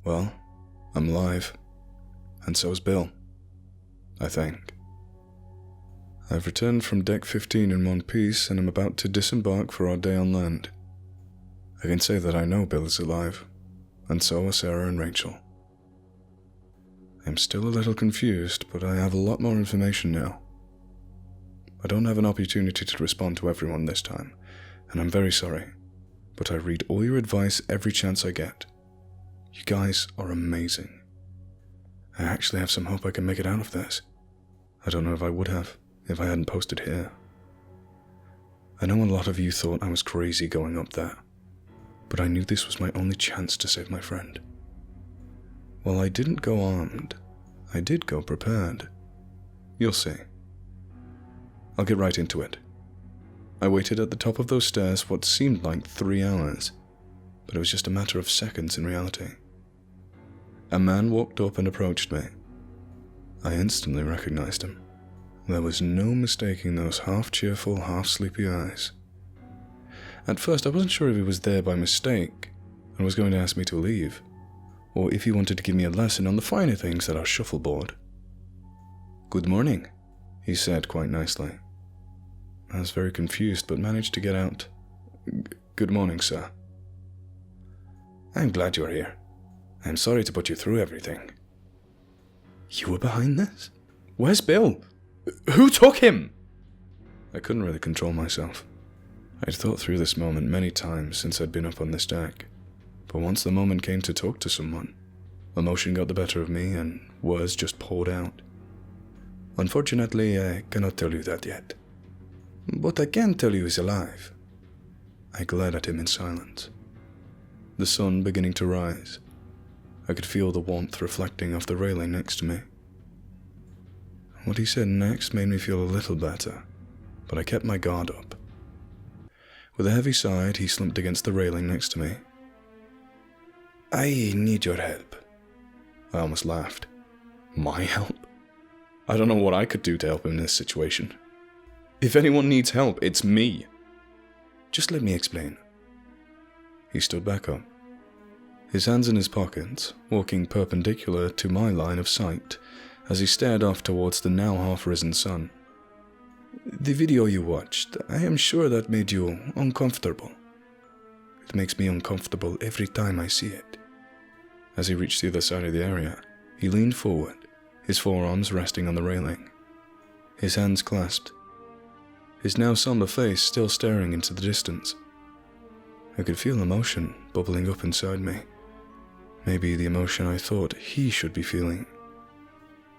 Well, I'm alive. And so's Bill. I think. I've returned from deck 15 in one piece and am about to disembark for our day on land. I can say that I know Bill is alive, and so are Sarah and Rachel. I'm still a little confused, but I have a lot more information now. I don't have an opportunity to respond to everyone this time, and I'm very sorry, but I read all your advice every chance I get. You guys are amazing. I actually have some hope I can make it out of this. I don't know if I would have, if I hadn't posted here. I know a lot of you thought I was crazy going up there, but I knew this was my only chance to save my friend. While I didn't go armed, I did go prepared. You'll see. I'll get right into it. I waited at the top of those stairs what seemed like 3 hours, but it was just a matter of seconds in reality. A man walked up and approached me. I instantly recognized him. There was no mistaking those half-cheerful, half-sleepy eyes. At first, I wasn't sure if he was there by mistake and was going to ask me to leave, or if he wanted to give me a lesson on the finer things at our shuffleboard. "Good morning," he said quite nicely. I was very confused, but managed to get out, "Good morning, sir." "I'm glad you're here. I'm sorry to put you through everything." "You were behind this? Where's Bill? Who took him?" I couldn't really control myself. I'd thought through this moment many times since I'd been up on this deck, but once the moment came to talk to someone, emotion got the better of me and words just poured out. "Unfortunately, I cannot tell you that yet. But I can tell you he's alive." I glared at him in silence. The sun beginning to rise. I could feel the warmth reflecting off the railing next to me. What he said next made me feel a little better, but I kept my guard up. With a heavy sigh, he slumped against the railing next to me. "I need your help." I almost laughed. My help? I don't know what I could do to help him in this situation. If anyone needs help, it's me. "Just let me explain." He stood back up, his hands in his pockets, walking perpendicular to my line of sight as he stared off towards the now half-risen sun. "The video you watched, I am sure that made you uncomfortable. It makes me uncomfortable every time I see it." As he reached the other side of the area, he leaned forward, his forearms resting on the railing, his hands clasped, his now somber face still staring into the distance. I could feel emotion bubbling up inside me, maybe the emotion I thought he should be feeling.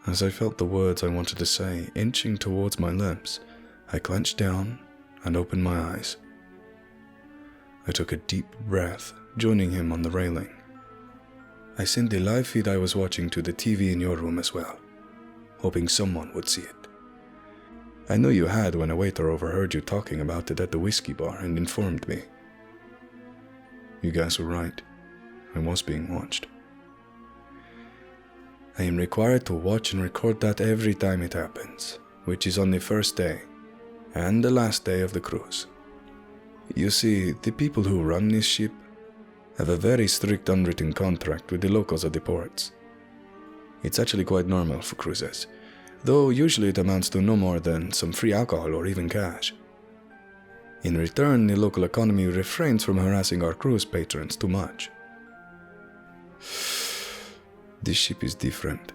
As I felt the words I wanted to say inching towards my lips, I clenched down and opened my eyes. I took a deep breath, joining him on the railing. "I sent the live feed I was watching to the TV in your room as well, hoping someone would see it. I know you had when a waiter overheard you talking about it at the whiskey bar and informed me. You guys were right. I was being watched. I am required to watch and record that every time it happens, which is on the first day and the last day of the cruise. You see, the people who run this ship have a very strict unwritten contract with the locals at the ports. It's actually quite normal for cruises, though usually it amounts to no more than some free alcohol or even cash. In return, the local economy refrains from harassing our cruise patrons too much. This ship is different.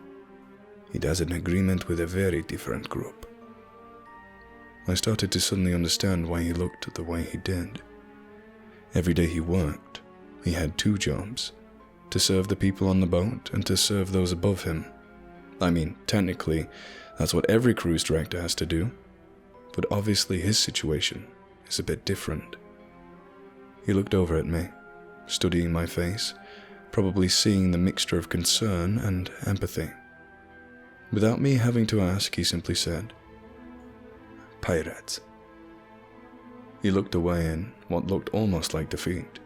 It has an agreement with a very different group." I started to suddenly understand why he looked the way he did. Every day he worked, he had 2 jobs, to serve the people on the boat and to serve those above him. I mean, technically, that's what every cruise director has to do, but obviously his situation is a bit different. He looked over at me, studying my face, probably seeing the mixture of concern and empathy. Without me having to ask, he simply said, "Pirates." He looked away in what looked almost like defeat.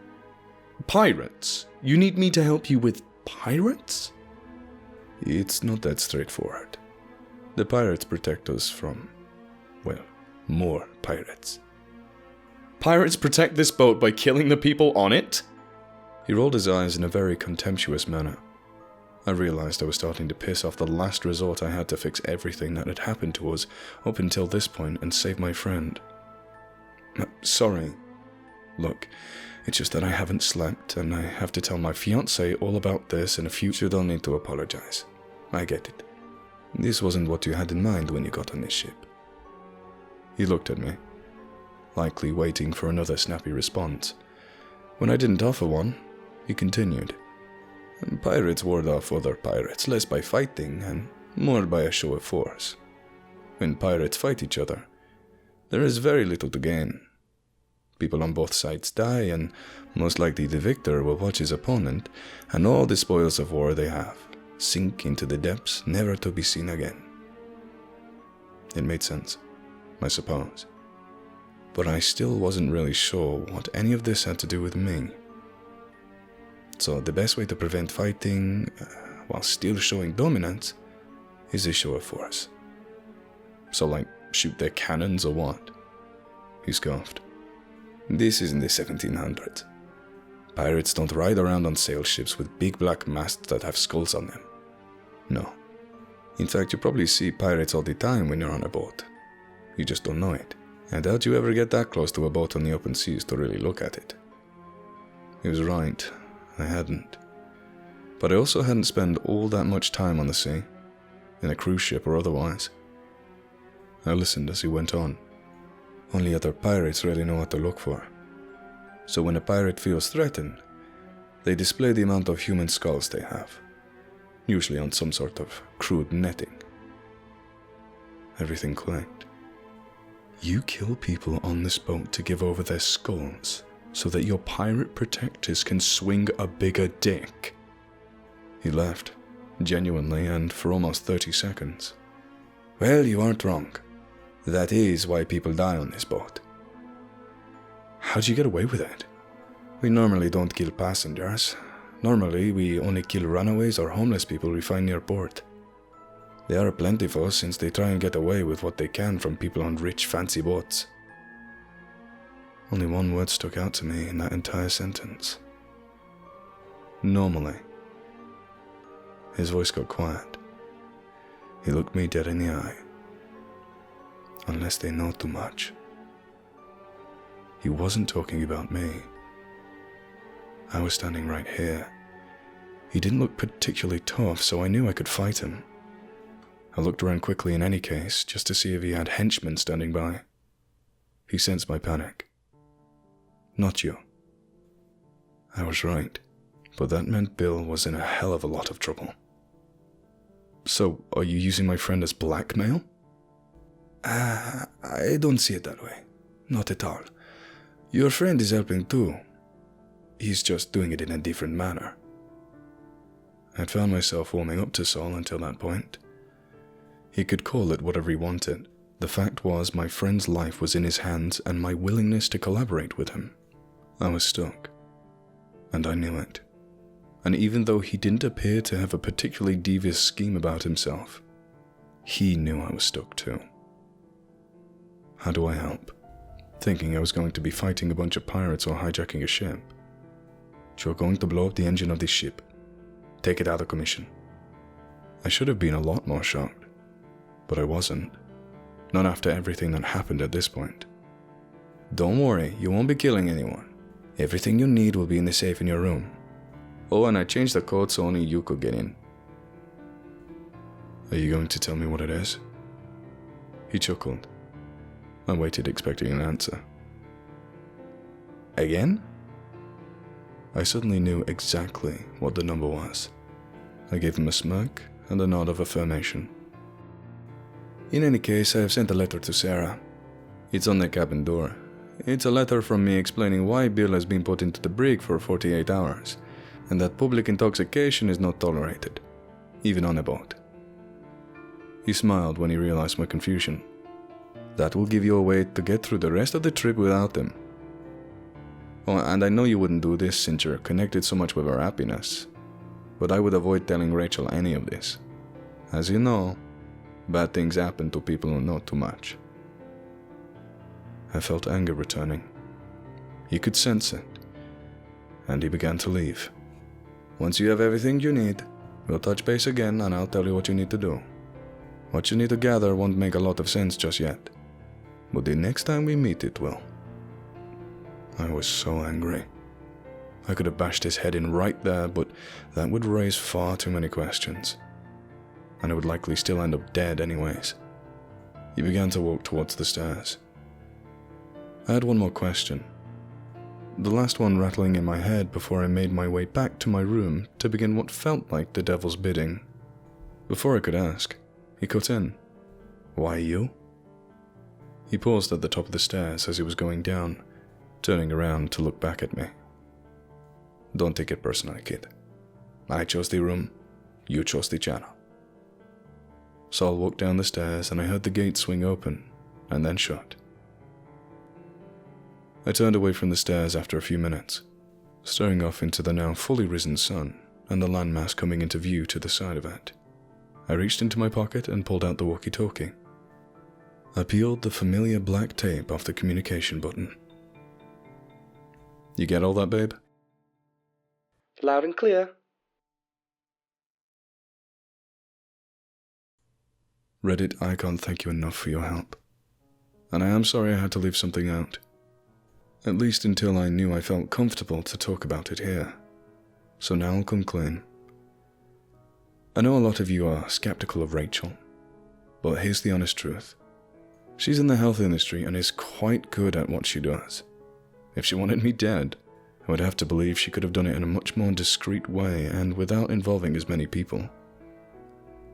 "Pirates? You need me to help you with pirates?" "It's not that straightforward. The pirates protect us from, well, more pirates." "Pirates protect this boat by killing the people on it?" He rolled his eyes in a very contemptuous manner, I realized I was starting to piss off the last resort I had to fix everything that had happened to us up until this point and save my friend. Sorry. Look, it's just that I haven't slept and I have to tell my fiancé all about this in the future. Don't need to apologize. I get it. This wasn't what you had in mind when you got on this ship. He looked at me, likely waiting for another snappy response. When I didn't offer one, he continued. Pirates ward off other pirates, less by fighting and more by a show of force. When pirates fight each other, there is very little to gain. People on both sides die, and most likely the victor will watch his opponent and all the spoils of war they have sink into the depths, never to be seen again. It made sense, I suppose, but I still wasn't really sure what any of this had to do with me. So the best way to prevent fighting, while still showing dominance, is a show of force. So like, shoot their cannons or what? He scoffed. This isn't the 1700s. Pirates don't ride around on sail ships with big black masts that have skulls on them. No. In fact, you probably see pirates all the time when you're on a boat. You just don't know it. I doubt you ever get that close to a boat on the open seas to really look at it. He was right. I hadn't. But I also hadn't spent all that much time on the sea, in a cruise ship or otherwise. I listened as he went on. Only other pirates really know what to look for. So when a pirate feels threatened, they display the amount of human skulls they have, usually on some sort of crude netting. Everything clicked. You kill people on this boat to give over their skulls so that your pirate protectors can swing a bigger dick. He laughed, genuinely, and for almost 30 seconds. Well, you aren't wrong. That is why people die on this boat. How'd you get away with it? We normally don't kill passengers. Normally, we only kill runaways or homeless people we find near port. They are plentiful since they try and get away with what they can from people on rich, fancy boats. Only one word stuck out to me in that entire sentence. Normally. His voice got quiet. He looked me dead in the eye. Unless they know too much. He wasn't talking about me. I was standing right here. He didn't look particularly tough, so I knew I could fight him. I looked around quickly in any case, just to see if he had henchmen standing by. He sensed my panic. Not you. I was right, but that meant Bill was in a hell of a lot of trouble. So, are you using my friend as blackmail? I don't see it that way. Not at all. Your friend is helping too. He's just doing it in a different manner. I'd found myself warming up to Saul until that point. He could call it whatever he wanted. The fact was, my friend's life was in his hands and my willingness to collaborate with him. I was stuck. And I knew it. And even though he didn't appear to have a particularly devious scheme about himself, he knew I was stuck too. How do I help? Thinking I was going to be fighting a bunch of pirates or hijacking a ship. You're going to blow up the engine of this ship. Take it out of commission. I should have been a lot more shocked, but I wasn't. Not after everything that happened at this point. Don't worry, you won't be killing anyone. Everything you need will be in the safe in your room. Oh, and I changed the code so only you could get in. Are you going to tell me what it is? He chuckled. I waited, expecting an answer. Again? I suddenly knew exactly what the number was. I gave him a smirk and a nod of affirmation. In any case, I have sent a letter to Sarah. It's on the cabin door. It's a letter from me explaining why Bill has been put into the brig for 48 hours, and that public intoxication is not tolerated, even on a boat. He smiled when he realized my confusion. That will give you a way to get through the rest of the trip without them. Oh, and I know you wouldn't do this since you're connected so much with our happiness, but I would avoid telling Rachel any of this. As you know, bad things happen to people who know too much. I felt anger returning. He could sense it, and he began to leave. Once you have everything you need, We'll touch base again and I'll tell you what you need to do. What you need to gather won't make a lot of sense just yet, but the next time we meet it will. I was so angry. I could have bashed his head in right there, but that would raise far too many questions, and I would likely still end up dead anyways. He began to walk towards the stairs. I had one more question, the last one rattling in my head before I made my way back to my room to begin what felt like the devil's bidding. Before I could ask, he cut in. "Why you?" He paused at the top of the stairs as he was going down, turning around to look back at me. "Don't take it personally, kid. I chose the room, you chose the channel." Saul walked down the stairs and I heard the gate swing open and then shut. I turned away from the stairs after a few minutes, staring off into the now fully risen sun and the landmass coming into view to the side of it. I reached into my pocket and pulled out the walkie-talkie. I peeled the familiar black tape off the communication button. "You get all that, babe?" "Loud and clear." Reddit, I can't thank you enough for your help. And I am sorry I had to leave something out. At least until I knew I felt comfortable to talk about it here. So now I'll come clean. I know a lot of you are skeptical of Rachel, but here's the honest truth. She's in the health industry and is quite good at what she does. If she wanted me dead, I would have to believe she could have done it in a much more discreet way and without involving as many people.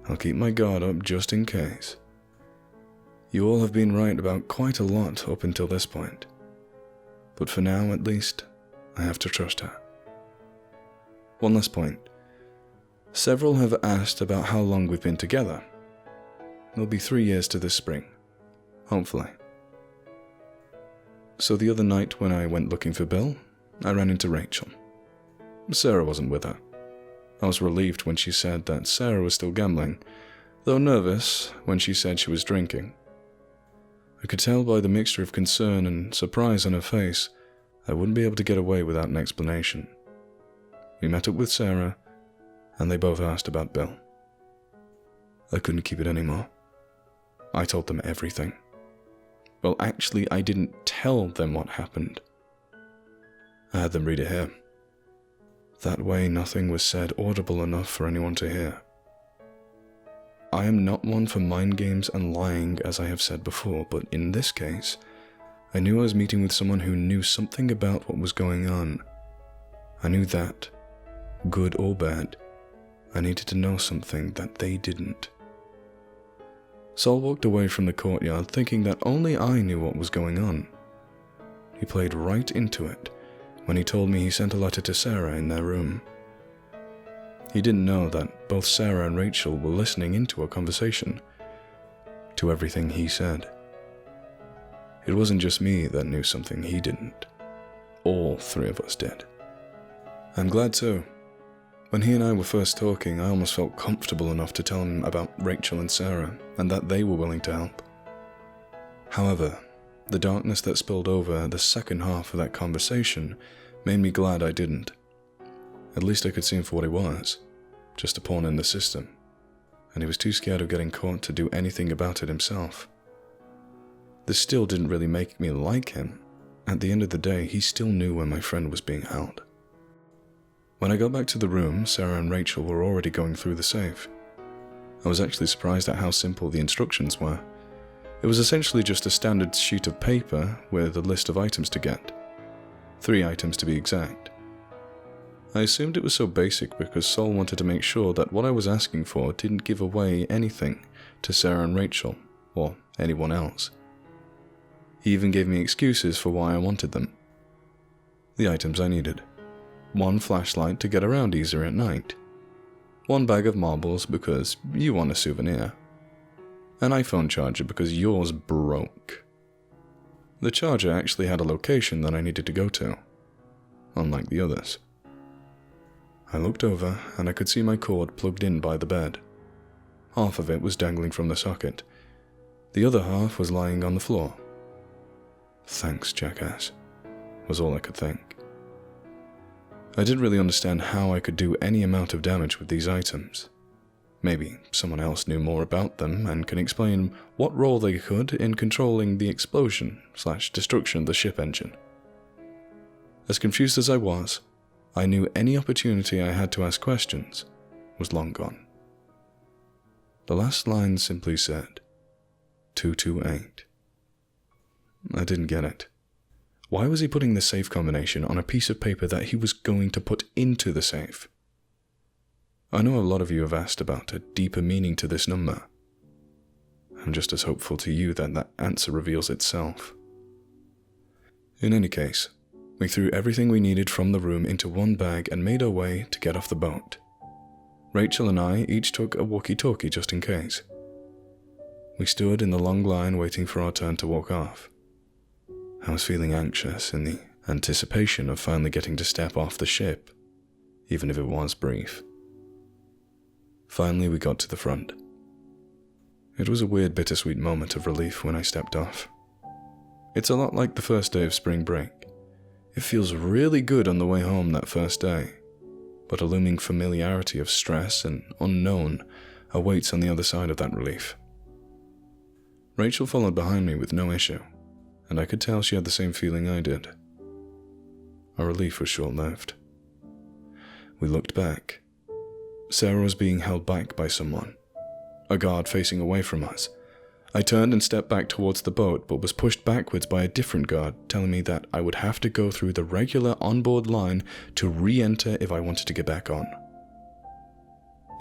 I'll keep my guard up just in case. You all have been right about quite a lot up until this point. But for now, at least, I have to trust her. One last point. Several have asked about how long we've been together. It'll be 3 years to this spring. Hopefully. So the other night when I went looking for Bill, I ran into Rachel. Sarah wasn't with her. I was relieved when she said that Sarah was still gambling, though nervous when she said she was drinking. I could tell by the mixture of concern and surprise on her face I wouldn't be able to get away without an explanation. We met up with Sarah, and they both asked about Bill. I couldn't keep it anymore. I told them everything. Well, actually, I didn't tell them what happened. I had them read it here. That way, nothing was said audible enough for anyone to hear. I am not one for mind games and lying, as I have said before, but in this case, I knew I was meeting with someone who knew something about what was going on. I knew that, good or bad, I needed to know something that they didn't. Saul walked away from the courtyard thinking that only I knew what was going on. He played right into it when he told me he sent a letter to Sarah in their room. He didn't know that both Sarah and Rachel were listening into our conversation, to everything he said. It wasn't just me that knew something he didn't. All three of us did. I'm glad too. When he and I were first talking, I almost felt comfortable enough to tell him about Rachel and Sarah, and that they were willing to help. However, the darkness that spilled over the second half of that conversation made me glad I didn't. At least I could see him for what he was, just a pawn in the system, and he was too scared of getting caught to do anything about it himself. This still didn't really make me like him. At the end of the day, he still knew when my friend was being held. When I got back to the room, Sarah and Rachel were already going through the safe. I was actually surprised at how simple the instructions were. It was essentially just a standard sheet of paper with a list of items to get. 3 items to be exact. I assumed it was so basic because Saul wanted to make sure that what I was asking for didn't give away anything to Sarah and Rachel, or anyone else. He even gave me excuses for why I wanted them. The items I needed. 1 flashlight to get around easier at night. 1 bag of marbles because you want a souvenir. An iPhone charger because yours broke. The charger actually had a location that I needed to go to, unlike the others. I looked over and I could see my cord plugged in by the bed. Half of it was dangling from the socket. The other half was lying on the floor. Thanks, jackass, was all I could think. I didn't really understand how I could do any amount of damage with these items. Maybe someone else knew more about them and can explain what role they could in controlling the explosion/destruction of the ship engine. As confused as I was, I knew any opportunity I had to ask questions was long gone. The last line simply said, 228. I didn't get it. Why was he putting the safe combination on a piece of paper that he was going to put into the safe? I know a lot of you have asked about a deeper meaning to this number. I'm just as hopeful to you that that answer reveals itself. In any case, we threw everything we needed from the room into one bag and made our way to get off the boat. Rachel and I each took a walkie-talkie just in case. We stood in the long line waiting for our turn to walk off. I was feeling anxious in the anticipation of finally getting to step off the ship, even if it was brief. Finally, we got to the front. It was a weird bittersweet moment of relief when I stepped off. It's a lot like the first day of spring break. It feels really good on the way home that first day, but a looming familiarity of stress and unknown awaits on the other side of that relief. Rachel followed behind me with no issue, and I could tell she had the same feeling I did. Our relief was short-lived. We looked back. Sarah was being held back by someone, a guard facing away from us. I turned and stepped back towards the boat, but was pushed backwards by a different guard, telling me that I would have to go through the regular onboard line to re-enter if I wanted to get back on.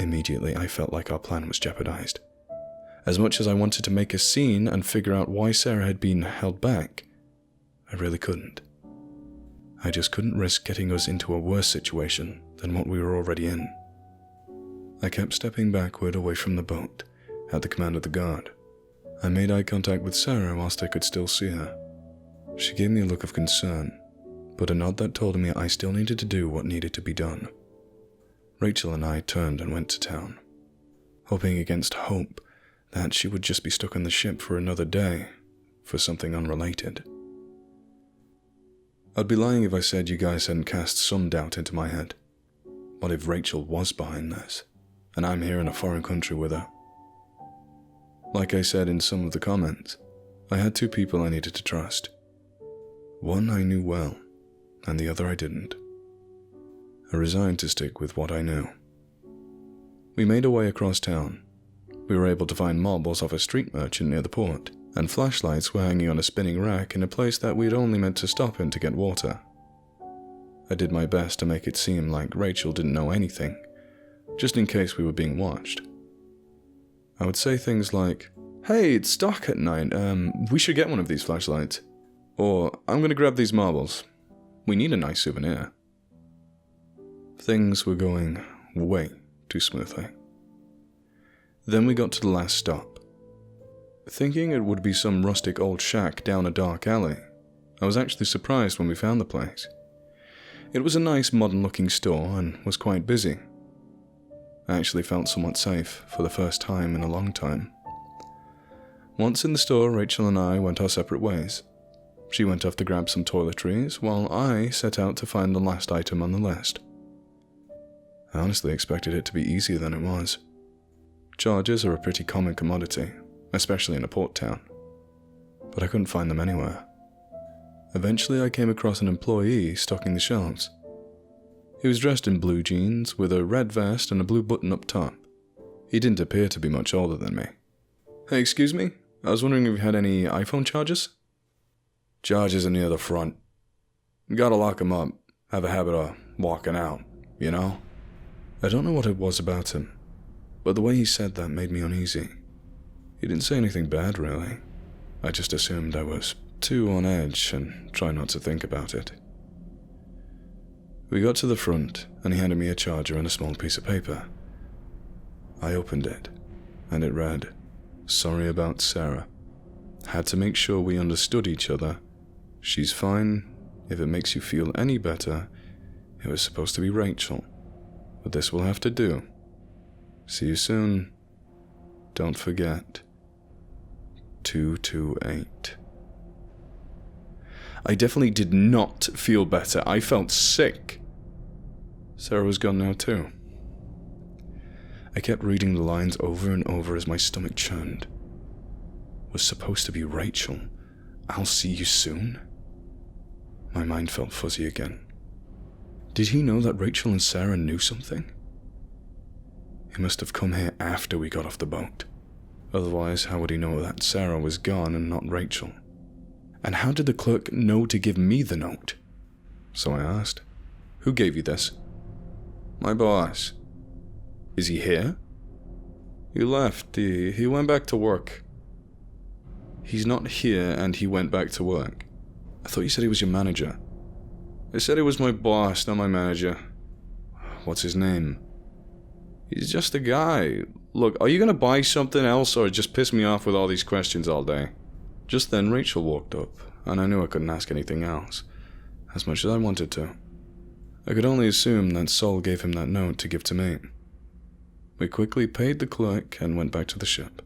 Immediately, I felt like our plan was jeopardized. As much as I wanted to make a scene and figure out why Sarah had been held back, I really couldn't. I just couldn't risk getting us into a worse situation than what we were already in. I kept stepping backward away from the boat, at the command of the guard. I made eye contact with Sarah whilst I could still see her. She gave me a look of concern, but a nod that told me I still needed to do what needed to be done. Rachel and I turned and went to town, hoping against hope that she would just be stuck on the ship for another day, for something unrelated. I'd be lying if I said you guys hadn't cast some doubt into my head. What if Rachel was behind this, and I'm here in a foreign country with her? Like I said in some of the comments, I had two people I needed to trust. One I knew well, and the other I didn't. I resigned to stick with what I knew. We made our way across town. We were able to find marbles off a street merchant near the port, and flashlights were hanging on a spinning rack in a place that we'd only meant to stop in to get water. I did my best to make it seem like Rachel didn't know anything, just in case we were being watched. I would say things like, "Hey, it's dark at night, we should get one of these flashlights." Or, "I'm gonna grab these marbles. We need a nice souvenir." Things were going way too smoothly. Then we got to the last stop. Thinking it would be some rustic old shack down a dark alley, I was actually surprised when we found the place. It was a nice modern-looking store and was quite busy. I actually felt somewhat safe for the first time in a long time. Once in the store, Rachel and I went our separate ways. She went off to grab some toiletries, while I set out to find the last item on the list. I honestly expected it to be easier than it was. Chargers are a pretty common commodity, especially in a port town, but I couldn't find them anywhere. Eventually I came across an employee stocking the shelves. He was dressed in blue jeans with a red vest and a blue button up top. He didn't appear to be much older than me. "Hey, excuse me? I was wondering if you had any iPhone chargers?" "Chargers are near the front. You gotta lock them up. Have a habit of walking out, you know?" I don't know what it was about him, but the way he said that made me uneasy. He didn't say anything bad, really. I just assumed I was too on edge and tried not to think about it. We got to the front, and he handed me a charger and a small piece of paper. I opened it, and it read, "Sorry about Sarah. Had to make sure we understood each other. She's fine. If it makes you feel any better, it was supposed to be Rachel. But this will have to do. See you soon. Don't forget. 228. I definitely did not feel better. I felt sick. Sarah was gone now too. I kept reading the lines over and over as my stomach churned. Was supposed to be Rachel. I'll see you soon. My mind felt fuzzy again. Did he know that Rachel and Sarah knew something? He must have come here after we got off the boat. Otherwise, how would he know that Sarah was gone and not Rachel? And how did the clerk know to give me the note? So I asked, "Who gave you this?" "My boss." "Is he here?" "He left. He went back to work." "He's not here and he went back to work. I thought you said he was your manager." "I said he was my boss, not my manager." "What's his name?" "He's just a guy. Look, are you going to buy something else or just piss me off with all these questions all day?" Just then Rachel walked up, and I knew I couldn't ask anything else, as much as I wanted to. I could only assume that Sol gave him that note to give to me. We quickly paid the clerk and went back to the ship.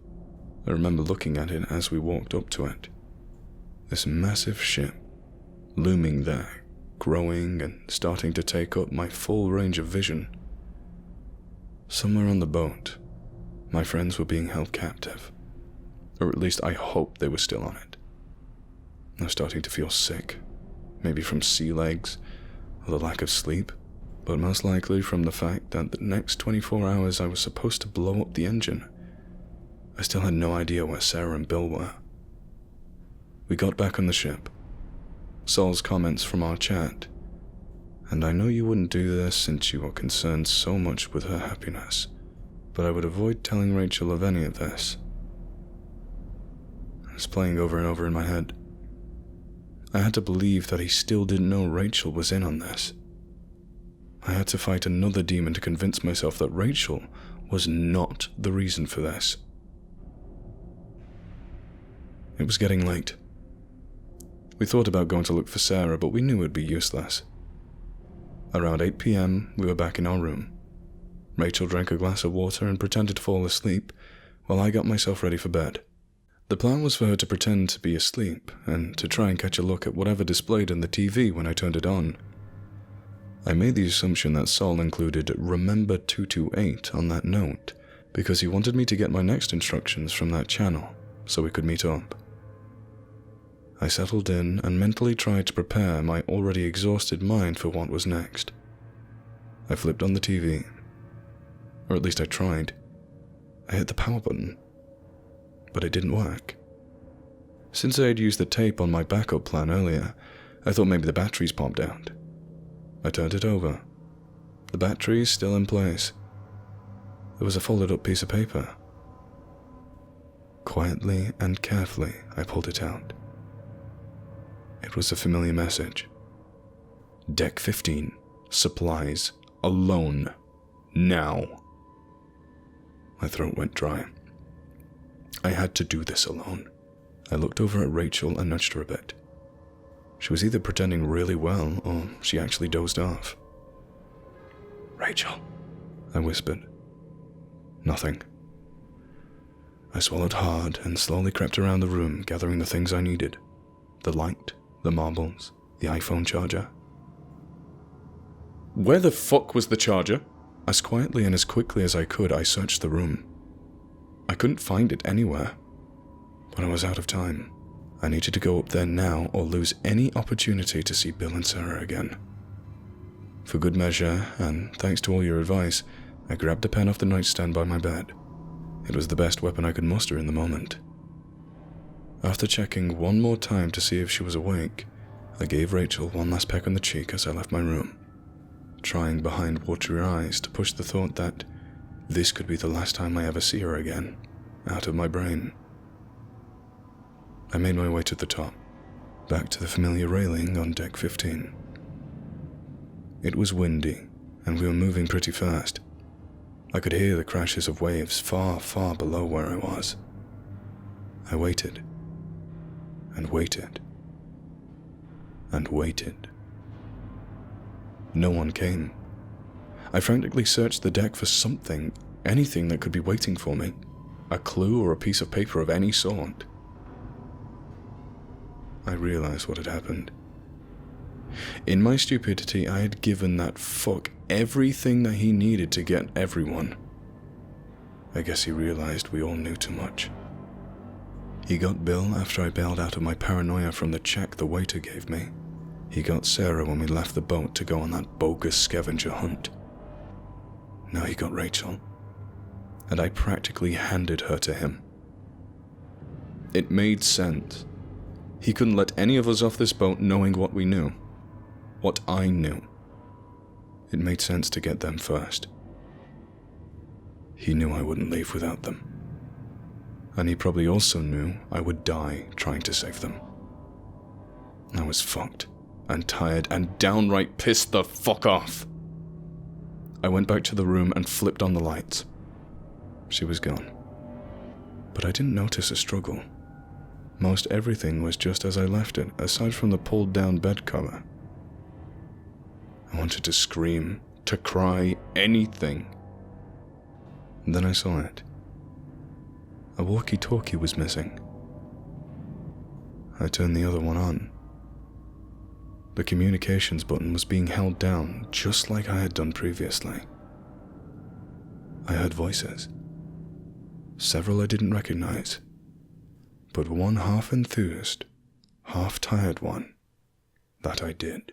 I remember looking at it as we walked up to it. This massive ship, looming there, growing and starting to take up my full range of vision. Somewhere on the boat, my friends were being held captive. Or at least I hoped they were still on it. I was starting to feel sick, maybe from sea legs or the lack of sleep, but most likely from the fact that the next 24 hours I was supposed to blow up the engine. I still had no idea where Sarah and Bill were. We got back on the ship. Sol's comments from our chat, and I know you wouldn't do this since you are concerned so much with her happiness, but I would avoid telling Rachel of any of this. It was playing over and over in my head. I had to believe that he still didn't know Rachel was in on this. I had to fight another demon to convince myself that Rachel was not the reason for this. It was getting late. We thought about going to look for Sarah, but we knew it would be useless. Around 8 p.m, we were back in our room. Rachel drank a glass of water and pretended to fall asleep, while I got myself ready for bed. The plan was for her to pretend to be asleep, and to try and catch a look at whatever displayed on the TV when I turned it on. I made the assumption that Sol included "Remember 228" on that note, because he wanted me to get my next instructions from that channel, so we could meet up. I settled in and mentally tried to prepare my already exhausted mind for what was next. I flipped on the TV. Or at least I tried. I hit the power button, but it didn't work. Since I had used the tape on my backup plan earlier, I thought maybe the batteries popped out. I turned it over. The batteries still in place. There was a folded up piece of paper. Quietly and carefully, I pulled it out. It was a familiar message. Deck 15, supplies, alone, now. My throat went dry. I had to do this alone. I looked over at Rachel and nudged her a bit. She was either pretending really well, or she actually dozed off. "Rachel," I whispered. Nothing. I swallowed hard and slowly crept around the room, gathering the things I needed. The light, the marbles, the iPhone charger. "Where the fuck was the charger?" As quietly and as quickly as I could, I searched the room. I couldn't find it anywhere, but I was out of time. I needed to go up there now or lose any opportunity to see Bill and Sarah again. For good measure, and thanks to all your advice, I grabbed a pen off the nightstand by my bed. It was the best weapon I could muster in the moment. After checking one more time to see if she was awake, I gave Rachel one last peck on the cheek as I left my room, trying behind watery eyes to push the thought that this could be the last time I ever see her again, out of my brain. I made my way to the top, back to the familiar railing on deck 15. It was windy, and we were moving pretty fast. I could hear the crashes of waves far, far below where I was. I waited, and waited, and waited. No one came. I frantically searched the deck for something, anything that could be waiting for me, a clue or a piece of paper of any sort. I realized what had happened. In my stupidity, I had given that fuck everything that he needed to get everyone. I guess he realized we all knew too much. He got Bill after I bailed out of my paranoia from the check the waiter gave me. He got Sarah when we left the boat to go on that bogus scavenger hunt. Now he got Rachel, and I practically handed her to him. It made sense. He couldn't let any of us off this boat knowing what we knew. What I knew. It made sense to get them first. He knew I wouldn't leave without them. And he probably also knew I would die trying to save them. I was fucked, and tired, and downright pissed the fuck off. I went back to the room and flipped on the lights. She was gone. But I didn't notice a struggle. Most everything was just as I left it, aside from the pulled down bed cover. I wanted to scream, to cry, anything. And then I saw it. A walkie-talkie was missing. I turned the other one on. The communications button was being held down, just like I had done previously. I heard voices. Several I didn't recognize, but one half enthused, half tired one, that I did.